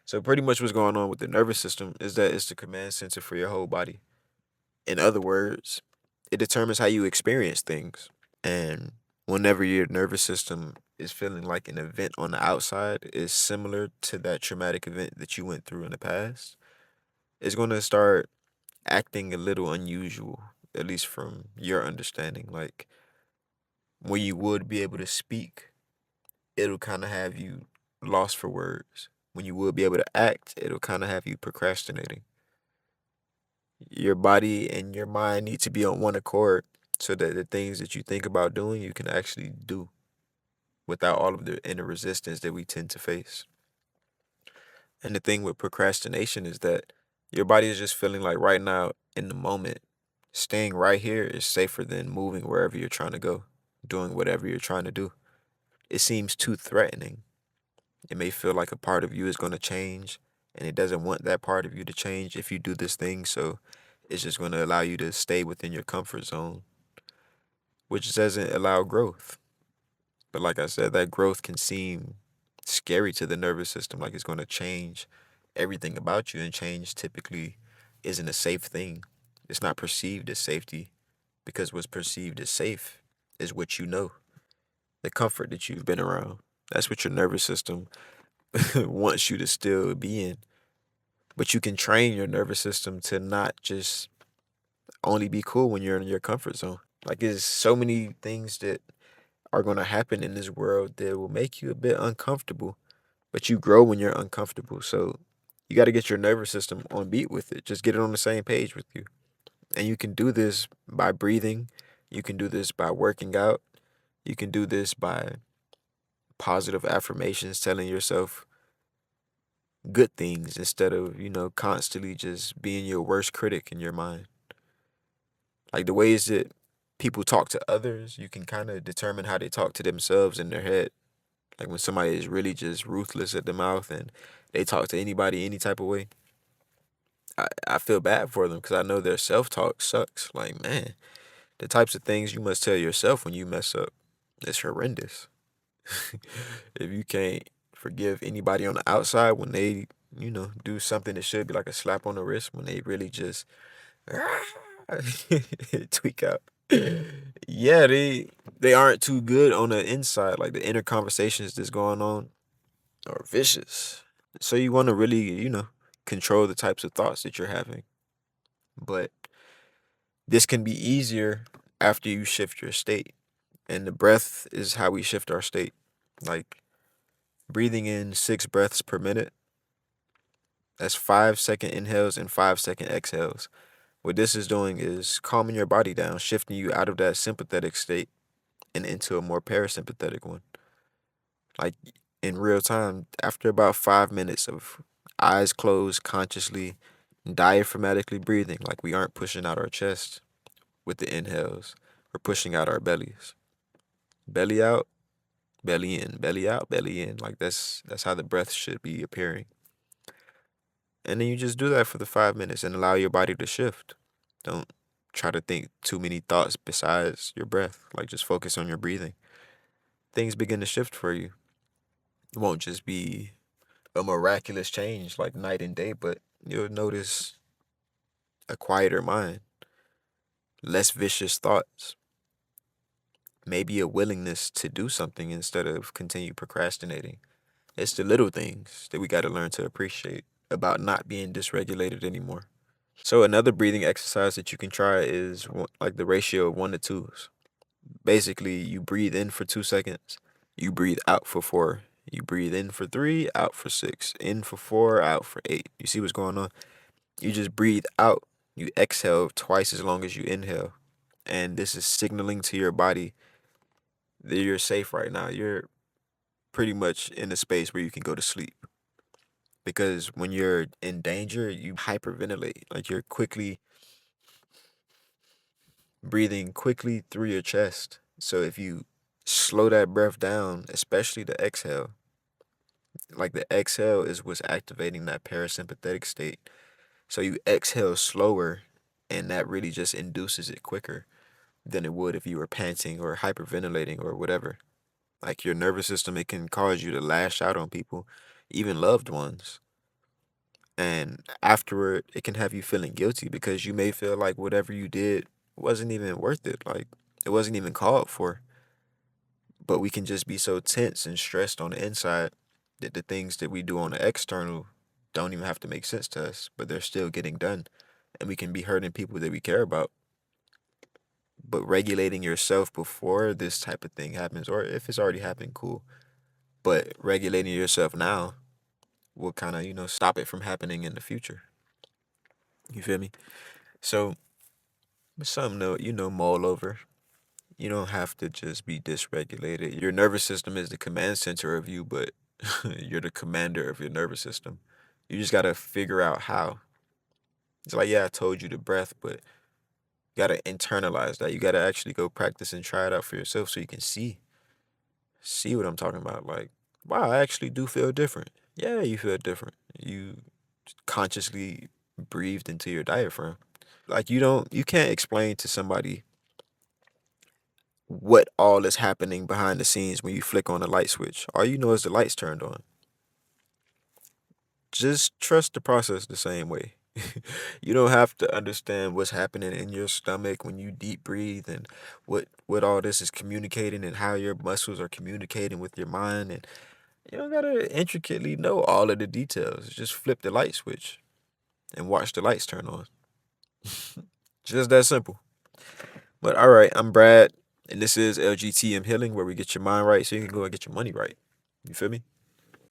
So pretty much what's going on with the nervous system is that it's the command center for your whole body. In other words, it determines how you experience things. And whenever your nervous system is feeling like an event on the outside is similar to that traumatic event that you went through in the past, it's going to start acting a little unusual, at least from your understanding. Like when you would be able to speak, it'll kind of have you lost for words. When you would be able to act, it'll kind of have you procrastinating. Your body and your mind need to be on one accord so that the things that you think about doing, you can actually do without all of the inner resistance that we tend to face. And the thing with procrastination is that your body is just feeling like right now in the moment, staying right here is safer than moving wherever you're trying to go, doing whatever you're trying to do. It seems too threatening. It may feel like a part of you is going to change, and it doesn't want that part of you to change if you do this thing. So it's just going to allow you to stay within your comfort zone, which doesn't allow growth. But like I said, that growth can seem scary to the nervous system, like it's going to change everything about you, and change typically isn't a safe thing. It's not perceived as safety because what's perceived as safe is what you know, the comfort that you've been around. That's what your nervous system wants you to still be in. But you can train your nervous system to not just only be cool when you're in your comfort zone. Like there's so many things that are going to happen in this world that will make you a bit uncomfortable, but you grow when you're uncomfortable. So you got to get your nervous system on beat with it. Just get it on the same page with you. And you can do this by breathing. You can do this by working out. You can do this by positive affirmations, telling yourself good things instead of, constantly just being your worst critic in your mind. Like the ways that people talk to others, you can kind of determine how they talk to themselves in their head. Like when somebody is really just ruthless at the mouth and they talk to anybody any type of way, I feel bad for them because I know their self talk sucks. Like, man, the types of things you must tell yourself when you mess up is horrendous. If you can't forgive anybody on the outside when they, do something that should be like a slap on the wrist, when they really just tweak out. Yeah, they aren't too good on the inside. Like the inner conversations that's going on are vicious. So you want to really, control the types of thoughts that you're having. But this can be easier after you shift your state. And the breath is how we shift our state. Like breathing in 6 breaths per minute. That's 5-second inhales and 5-second exhales. What this is doing is calming your body down, shifting you out of that sympathetic state and into a more parasympathetic one. Like in real time, after about 5 minutes of eyes closed, consciously, diaphragmatically breathing, like we aren't pushing out our chest with the inhales, we're pushing out our bellies. Belly out, belly in, belly out, belly in. Like that's how the breath should be appearing. And then you just do that for the 5 minutes and allow your body to shift. Don't try to think too many thoughts besides your breath. Like just focus on your breathing. Things begin to shift for you. It won't just be a miraculous change like night and day, but you'll notice a quieter mind, less vicious thoughts, maybe a willingness to do something instead of continue procrastinating. It's the little things that we got to learn to appreciate about not being dysregulated anymore. So another breathing exercise that you can try is like the ratio of 1 to 2s. Basically, you breathe in for 2 seconds, you breathe out for four, you breathe in for three, out for six, in for four, out for eight. You see what's going on? You just breathe out. You exhale twice as long as you inhale. And this is signaling to your body that you're safe right now. You're pretty much in a space where you can go to sleep. Because when you're in danger, you hyperventilate. Like you're quickly breathing quickly through your chest. So if you slow that breath down, especially the exhale, like the exhale is what's activating that parasympathetic state. So you exhale slower, and that really just induces it quicker than it would if you were panting or hyperventilating or whatever. Like your nervous system, it can cause you to lash out on people, even loved ones. And afterward, it can have you feeling guilty because you may feel like whatever you did wasn't even worth it. Like it wasn't even called for. But we can just be so tense and stressed on the inside that the things that we do on the external don't even have to make sense to us, but they're still getting done. And we can be hurting people that we care about. But regulating yourself before this type of thing happens, or if it's already happened, cool. But regulating yourself now will kind of, stop it from happening in the future. You feel me? So, it's something to, mull over. You don't have to just be dysregulated. Your nervous system is the command center of you, but you're the commander of your nervous system. You just got to figure out how. It's like, yeah, I told you the breath, but you got to internalize that. You got to actually go practice and try it out for yourself so you can see what I'm talking about. Like, wow, I actually do feel different. Yeah, you feel different. You consciously breathed into your diaphragm. Like you can't explain to somebody what all is happening behind the scenes when you flick on the light switch. All you know is the lights turned on. Just trust the process the same way. You don't have to understand what's happening in your stomach when you deep breathe and what all this is communicating and how your muscles are communicating with your mind, and you don't gotta intricately know all of the details. Just flip the light switch and watch the lights turn on. Just that simple. But all right, I'm Brad, and this is LGTM Healing, where we get your mind right so you can go and get your money right. You feel me?